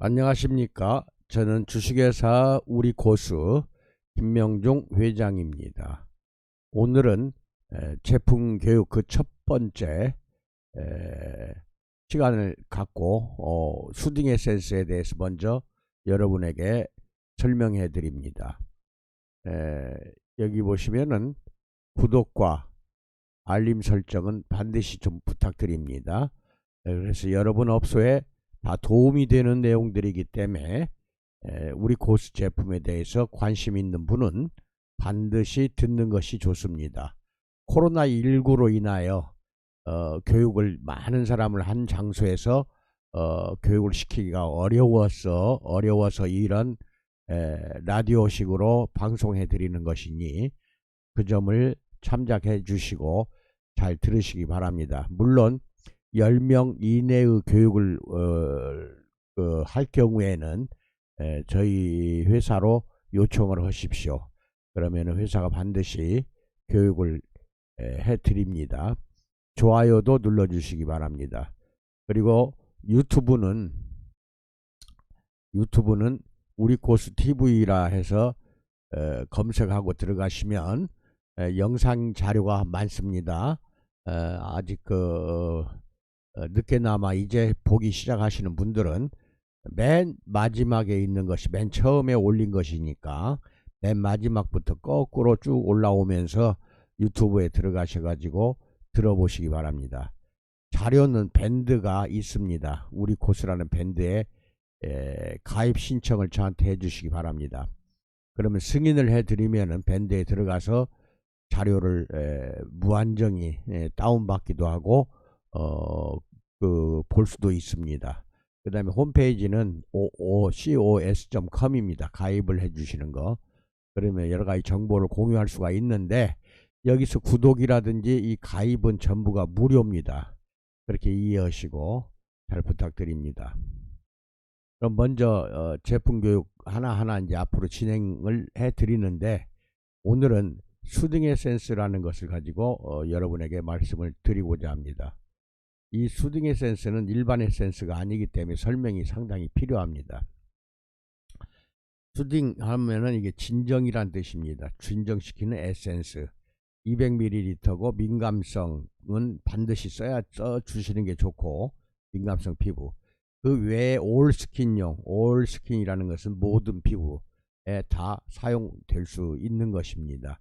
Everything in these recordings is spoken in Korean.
안녕하십니까. 저는 주식회사 우리 고수 김명중 회장입니다. 오늘은 제품 교육 그 첫 번째 시간을 갖고 수딩 에센스에 대해서 먼저 여러분에게 설명해 드립니다. 여기 보시면은 구독과 알림 설정은 반드시 좀 부탁드립니다. 그래서 여러분 업소에 다 도움이 되는 내용들이기 때문에 우리 고수 제품에 대해서 관심 있는 분은 반드시 듣는 것이 좋습니다. 코로나19로 인하여 교육을 많은 사람을 한 장소에서 교육을 시키기가 어려워서 이런 라디오식으로 방송해 드리는 것이니 그 점을 참작해 주시고 잘 들으시기 바랍니다. 물론 10명 이내의 교육을 할 경우에는 저희 회사로 요청을 하십시오. 그러면 회사가 반드시 교육을 해 드립니다. 좋아요도 눌러 주시기 바랍니다. 그리고 유튜브는 우리 고수 TV라 해서 검색하고 들어가시면 영상 자료가 많습니다. 아직 늦게나마 이제 보기 시작하시는 분들은 맨 마지막에 있는 것이 맨 처음에 올린 것이니까 맨 마지막부터 거꾸로 쭉 올라오면서 유튜브에 들어가셔가지고 들어보시기 바랍니다. 자료는 밴드가 있습니다. 우리 고수라는 밴드에 가입 신청을 저한테 해주시기 바랍니다. 그러면 승인을 해드리면은 밴드에 들어가서 자료를 무한정히 다운받기도 하고 볼 수도 있습니다. 그 다음에 홈페이지는 cos.com입니다. 가입을 해주시는 거. 그러면 여러가지 정보를 공유할 수가 있는데 여기서 구독이라든지 이 가입은 전부가 무료입니다. 그렇게 이해하시고 잘 부탁드립니다. 그럼 먼저 제품 교육 하나하나 이제 앞으로 진행을 해 드리는데 오늘은 수딩 에센스라는 것을 가지고 여러분에게 말씀을 드리고자 합니다. 이 수딩 에센스는 일반 에센스가 아니기 때문에 설명이 상당히 필요합니다. 수딩 하면은 이게 진정이란 뜻입니다. 진정시키는 에센스. 200ml고 민감성은 반드시 써 주시는 게 좋고 민감성 피부. 그 외에 올 스킨이라는 것은 모든 피부에 다 사용될 수 있는 것입니다.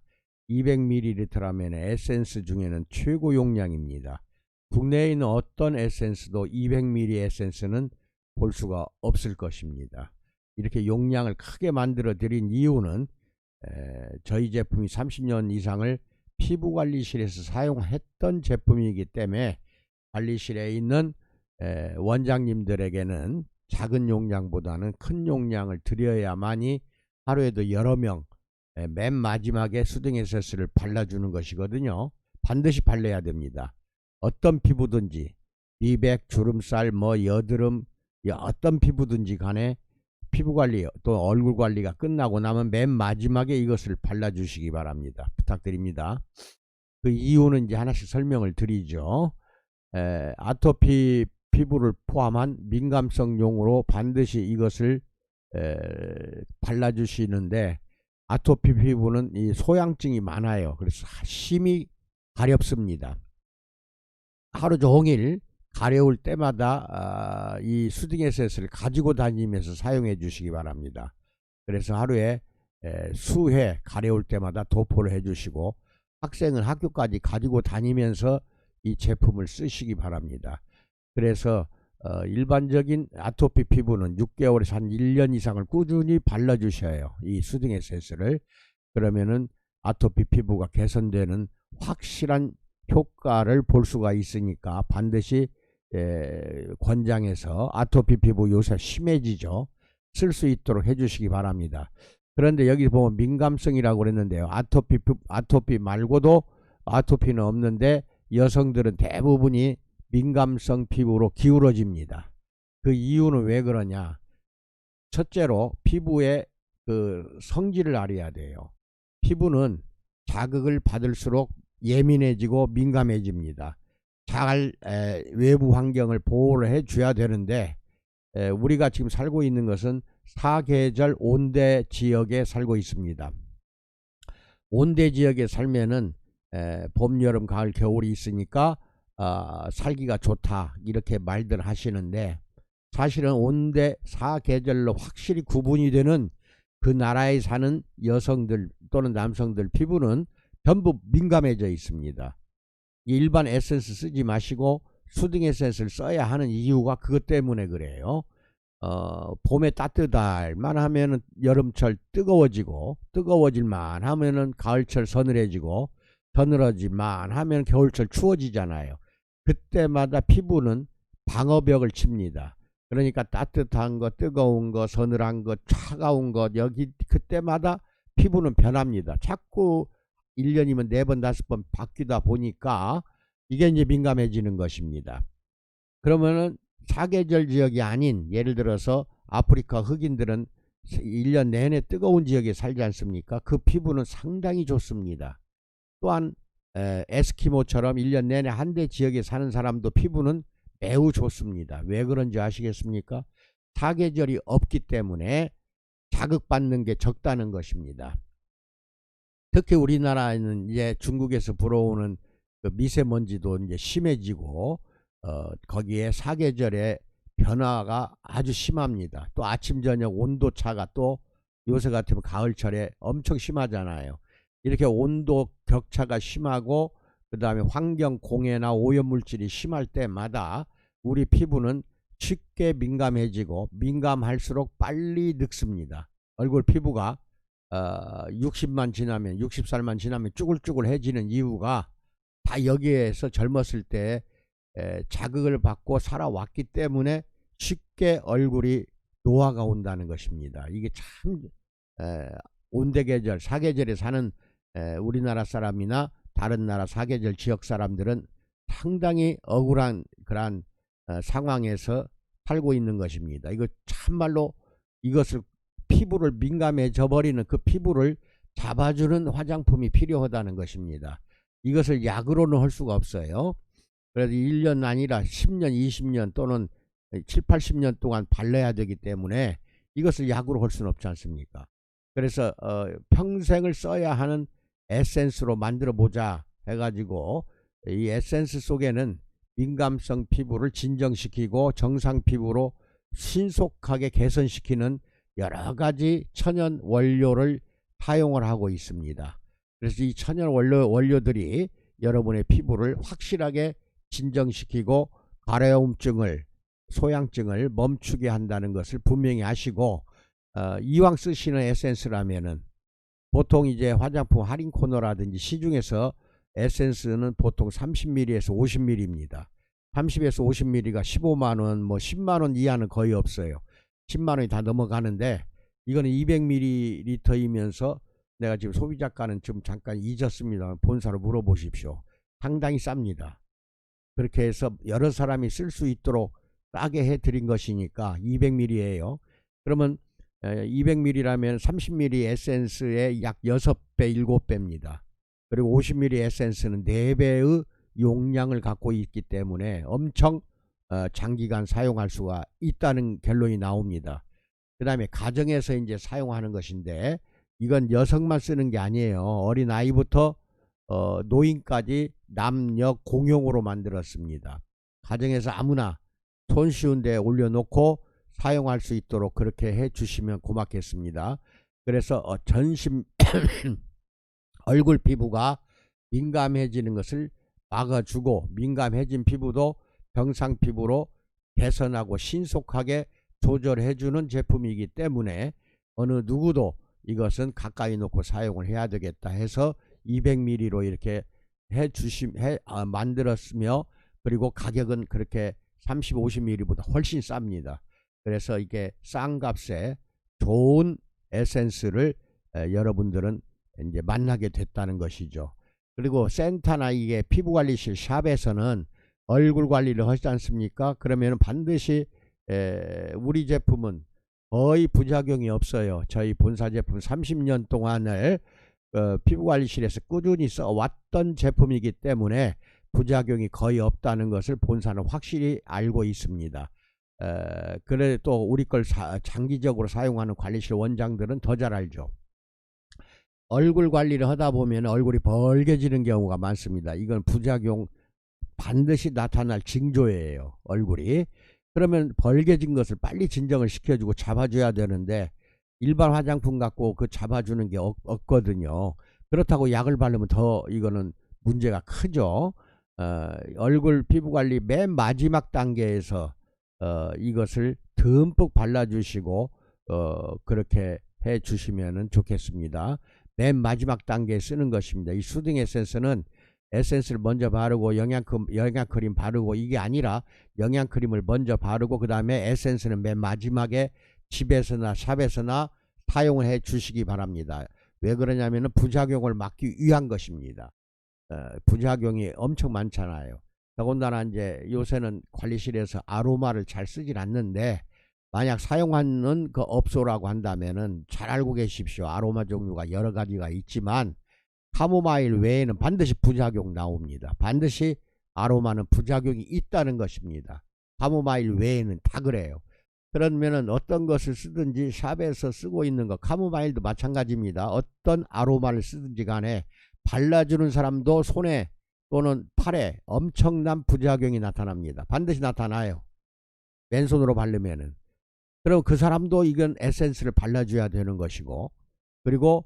200ml라면 에센스 중에는 최고 용량입니다. 국내에 있는 어떤 에센스도 200ml 에센스는 볼 수가 없을 것입니다. 이렇게 용량을 크게 만들어 드린 이유는 저희 제품이 30년 이상을 피부관리실에서 사용했던 제품이기 때문에 관리실에 있는 원장님들에게는 작은 용량보다는 큰 용량을 드려야만이 하루에도 여러 명 맨 마지막에 수딩 에센스를 발라주는 것이거든요. 반드시 발라야 됩니다. 어떤 피부든지 미백, 주름살, 여드름 어떤 피부든지 간에 피부관리 또 얼굴관리가 끝나고 나면 맨 마지막에 이것을 발라주시기 바랍니다. 부탁드립니다. 그 이유는 이제 하나씩 설명을 드리죠. 아토피 피부를 포함한 민감성용으로 반드시 이것을 발라주시는데 아토피 피부는 이 소양증이 많아요. 그래서 심히 가렵습니다. 하루 종일 가려울 때마다 이 수딩 에센스를 가지고 다니면서 사용해 주시기 바랍니다. 그래서 하루에 수회 가려울 때마다 도포를 해 주시고 학생은 학교까지 가지고 다니면서 이 제품을 쓰시기 바랍니다. 그래서 일반적인 아토피 피부는 6개월에서 한 1년 이상을 꾸준히 발라주셔요. 이 수딩 에센스를. 그러면은 아토피 피부가 개선되는 확실한 효과를 볼 수가 있으니까 반드시 권장해서 아토피 피부 요새 심해지죠. 쓸 수 있도록 해주시기 바랍니다. 그런데 여기 보면 민감성이라고 그랬는데요. 아토피 말고도 아토피는 없는데 여성들은 대부분이 민감성 피부로 기울어집니다. 그 이유는 왜 그러냐? 첫째로 피부의 그 성질을 알아야 돼요. 피부는 자극을 받을수록 예민해지고 민감해집니다. 잘 외부 환경을 보호를 해줘야 되는데 우리가 지금 살고 있는 것은 사계절 온대 지역에 살고 있습니다. 온대 지역에 살면은 봄, 여름, 가을, 겨울이 있으니까 살기가 좋다 이렇게 말들 하시는데, 사실은 온대 사계절로 확실히 구분이 되는 그 나라에 사는 여성들 또는 남성들 피부는 전부 민감해져 있습니다. 일반 에센스 쓰지 마시고 수딩 에센스를 써야 하는 이유가 그것 때문에 그래요. 봄에 따뜻할만 하면은 여름철 뜨거워질만 하면은 가을철 서늘해지고, 서늘해질만 하면 겨울철 추워지잖아요. 그때마다 피부는 방어벽을 칩니다. 그러니까 따뜻한 거, 뜨거운 거, 서늘한 거, 차가운 것, 여기 그때마다 피부는 변합니다. 자꾸 1년이면 4번 5번 바뀌다 보니까 이게 이제 민감해지는 것입니다. 그러면은 사계절 지역이 아닌, 예를 들어서 아프리카 흑인들은 1년 내내 뜨거운 지역에 살지 않습니까? 그 피부는 상당히 좋습니다. 또한 에스키모처럼 1년 내내 한대 지역에 사는 사람도 피부는 매우 좋습니다. 왜 그런지 아시겠습니까? 사계절이 없기 때문에 자극받는 게 적다는 것입니다. 특히 우리나라는 이제 중국에서 불어오는 그 미세먼지도 이제 심해지고, 거기에 사계절의 변화가 아주 심합니다. 또 아침 저녁 온도 차가 또 요새 같으면 가을철에 엄청 심하잖아요. 이렇게 온도 격차가 심하고 그 다음에 환경 공해나 오염물질이 심할 때마다 우리 피부는 쉽게 민감해지고, 민감할수록 빨리 늙습니다. 얼굴 피부가 60만 지나면, 60살만 지나면 쭈글쭈글해지는 이유가 다 여기에서 젊었을 때 자극을 받고 살아왔기 때문에 쉽게 얼굴이 노화가 온다는 것입니다. 이게 참 온대계절, 사계절에 사는 우리나라 사람이나 다른 나라 사계절 지역 사람들은 상당히 억울한 그러한 상황에서 살고 있는 것입니다. 이거 참말로 이것을 피부를 민감해져 버리는, 그 피부를 잡아주는 화장품이 필요하다는 것입니다. 이것을 약으로는 할 수가 없어요. 그래서 1년 아니라 10년, 20년 또는 7, 80년 동안 발라야 되기 때문에 이것을 약으로 할 수는 없지 않습니까? 그래서 평생을 써야 하는 에센스로 만들어 보자 해가지고, 이 에센스 속에는 민감성 피부를 진정시키고 정상 피부로 신속하게 개선시키는 여러 가지 천연 원료를 사용을 하고 있습니다. 그래서 이 천연 원료들이 여러분의 피부를 확실하게 진정시키고 가려움증을, 소양증을 멈추게 한다는 것을 분명히 아시고, 이왕 쓰시는 에센스라면은 보통 이제 화장품 할인 코너라든지 시중에서 에센스는 보통 30ml에서 50ml입니다. 30에서 50ml가 15만원, 뭐 10만원 이하는 거의 없어요. 10만원이 다 넘어가는데, 이거는 200ml이면서 내가 지금 소비자가는 좀 잠깐 잊었습니다. 본사로 물어보십시오. 상당히 쌉니다. 그렇게 해서 여러 사람이 쓸 수 있도록 싸게 해드린 것이니까 200ml예요. 그러면 200ml라면 30ml 에센스의 약 6배, 7배입니다. 그리고 50ml 에센스는 4배의 용량을 갖고 있기 때문에 엄청 장기간 사용할 수가 있다는 결론이 나옵니다. 그 다음에 가정에서 이제 사용하는 것인데, 이건 여성만 쓰는 게 아니에요. 어린 아이부터 노인까지 남녀 공용으로 만들었습니다. 가정에서 아무나 손쉬운 데 올려놓고 사용할 수 있도록 그렇게 해 주시면 고맙겠습니다. 그래서 전신 얼굴 피부가 민감해지는 것을 막아주고, 민감해진 피부도 정상 피부로 개선하고 신속하게 조절해주는 제품이기 때문에 어느 누구도 이것은 가까이 놓고 사용을 해야 되겠다 해서 200ml로 이렇게 만들었으며, 그리고 가격은 그렇게 30, 50ml보다 훨씬 쌉니다. 그래서 이게 싼 값에 좋은 에센스를 여러분들은 이제 만나게 됐다는 것이죠. 그리고 센터나 이게 피부관리실 샵에서는 얼굴 관리를 하지 않습니까? 그러면 반드시 우리 제품은 거의 부작용이 없어요. 저희 본사 제품 30년 동안을 피부관리실에서 꾸준히 써왔던 제품이기 때문에 부작용이 거의 없다는 것을 본사는 확실히 알고 있습니다. 그래 또 우리 걸 장기적으로 사용하는 관리실 원장들은 더 잘 알죠. 얼굴 관리를 하다 보면 얼굴이 벌게지는 경우가 많습니다. 이건 부작용 반드시 나타날 징조예요. 얼굴이. 그러면 벌게진 것을 빨리 진정을 시켜주고 잡아줘야 되는데 일반 화장품 갖고 그 잡아주는 게 없거든요. 그렇다고 약을 바르면 더 이거는 문제가 크죠. 얼굴 피부관리 맨 마지막 단계에서 이것을 듬뿍 발라주시고 그렇게 해 주시면 좋겠습니다. 맨 마지막 단계에 쓰는 것입니다. 이 수딩 에센스는 에센스를 먼저 바르고 영양크림 바르고 이게 아니라 영양크림을 먼저 바르고 그 다음에 에센스는 맨 마지막에 집에서나 샵에서나 사용을 해 주시기 바랍니다. 왜 그러냐면 부작용을 막기 위한 것입니다. 부작용이 엄청 많잖아요. 더군다나 이제 요새는 관리실에서 아로마를 잘 쓰질 않는데 만약 사용하는 그 업소라고 한다면은 잘 알고 계십시오. 아로마 종류가 여러 가지가 있지만 카모마일 외에는 반드시 부작용 나옵니다. 반드시 아로마는 부작용이 있다는 것입니다. 카모마일 외에는 다 그래요. 그러면은 어떤 것을 쓰든지 샵에서 쓰고 있는 거 카모마일도 마찬가지입니다. 어떤 아로마를 쓰든지 간에 발라주는 사람도 손에 또는 팔에 엄청난 부작용이 나타납니다. 반드시 나타나요. 맨손으로 바르면은. 그럼 그 사람도 이건 에센스를 발라줘야 되는 것이고 그리고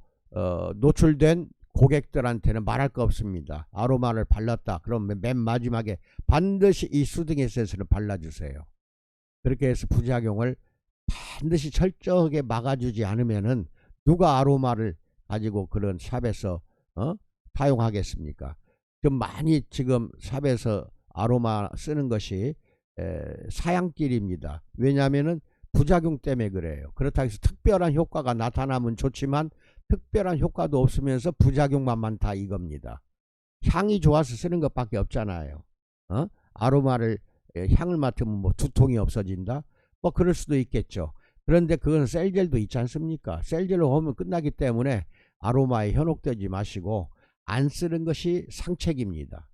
노출된 고객들한테는 말할 거 없습니다. 아로마를 발랐다. 그러면 맨 마지막에 반드시 이 수딩 에센스를 발라주세요. 그렇게 해서 부작용을 반드시 철저하게 막아주지 않으면은 누가 아로마를 가지고 그런 샵에서 사용하겠습니까? 좀 많이 지금 샵에서 아로마 쓰는 것이 사양길입니다. 왜냐하면은 부작용 때문에 그래요. 그렇다고 해서 특별한 효과가 나타나면 좋지만 특별한 효과도 없으면서 부작용만 많다 이겁니다. 향이 좋아서 쓰는 것밖에 없잖아요. 아로마를 향을 맡으면 뭐 두통이 없어진다? 뭐 그럴 수도 있겠죠. 그런데 그건 셀젤도 있지 않습니까? 셀젤로 하면 끝나기 때문에 아로마에 현혹되지 마시고 안 쓰는 것이 상책입니다.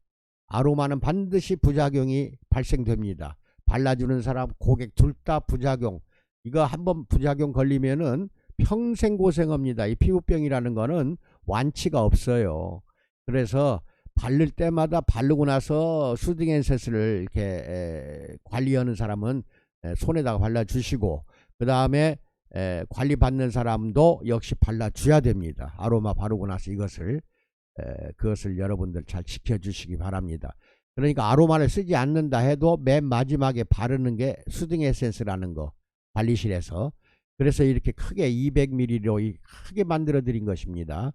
아로마는 반드시 부작용이 발생됩니다. 발라주는 사람 고객 둘 다 부작용 이거 한번 부작용 걸리면은 평생 고생합니다. 이 피부병이라는 거는 완치가 없어요. 그래서 바를 때마다 바르고 나서 수딩 에센스를 이렇게 관리하는 사람은 손에다가 발라주시고 그 다음에 관리받는 사람도 역시 발라줘야 됩니다. 아로마 바르고 나서 그것을 여러분들 잘 지켜주시기 바랍니다. 그러니까 아로마를 쓰지 않는다 해도 맨 마지막에 바르는 게 수딩 에센스라는 거 관리실에서 그래서 이렇게 크게 200ml로 크게 만들어 드린 것입니다.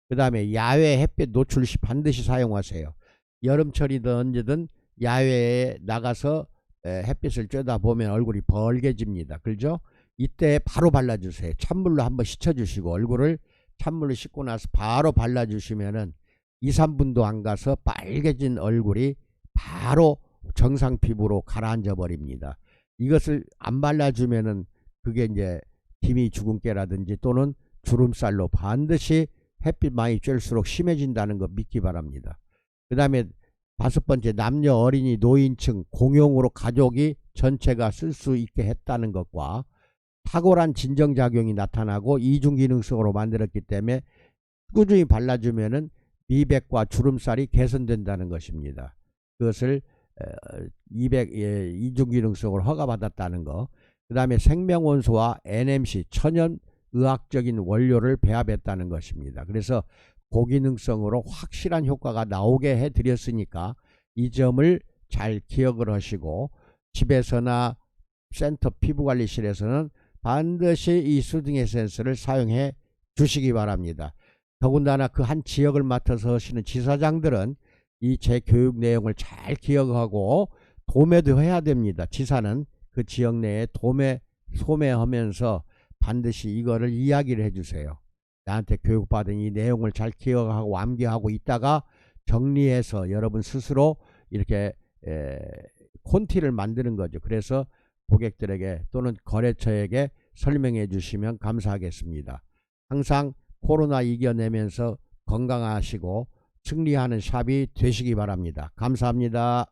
그 다음에 야외 햇빛 노출 시 반드시 사용하세요. 여름철이든 언제든 야외에 나가서 햇빛을 쬐다 보면 얼굴이 벌게집니다. 그렇죠? 이때 바로 발라주세요. 찬물로 한번 씻어주시고 얼굴을 찬물로 씻고 나서 바로 발라주시면은 2, 3분도 안 가서 빨개진 얼굴이 바로 정상 피부로 가라앉아 버립니다. 이것을 안 발라주면은 그게 이제 김이 주근깨라든지 또는 주름살로 반드시 햇빛 많이 쬐일수록 심해진다는 거 믿기 바랍니다. 그 다음에 5번째 남녀 어린이 노인층 공용으로 가족이 전체가 쓸 수 있게 했다는 것과 탁월한 진정작용이 나타나고 이중기능성으로 만들었기 때문에 꾸준히 발라주면은 미백과 주름살이 개선된다는 것입니다. 그것을 이중기능성으로 허가받았다는 거. 그 다음에 생명원소와 NMC 천연의학적인 원료를 배합했다는 것입니다. 그래서 고기능성으로 확실한 효과가 나오게 해드렸으니까 이 점을 잘 기억을 하시고 집에서나 센터 피부관리실에서는 반드시 이 수딩 에센스를 사용해 주시기 바랍니다. 더군다나 그 한 지역을 맡아서 하시는 지사장들은 이 제 교육 내용을 잘 기억하고 도매도 해야 됩니다. 지사는 그 지역 내에 소매하면서 반드시 이거를 이야기를 해주세요. 나한테 교육받은 이 내용을 잘 기억하고 암기하고 있다가 정리해서 여러분 스스로 이렇게 콘티를 만드는 거죠. 그래서 고객들에게 또는 거래처에게 설명해 주시면 감사하겠습니다. 항상 코로나 이겨내면서 건강하시고 승리하는 샵이 되시기 바랍니다. 감사합니다.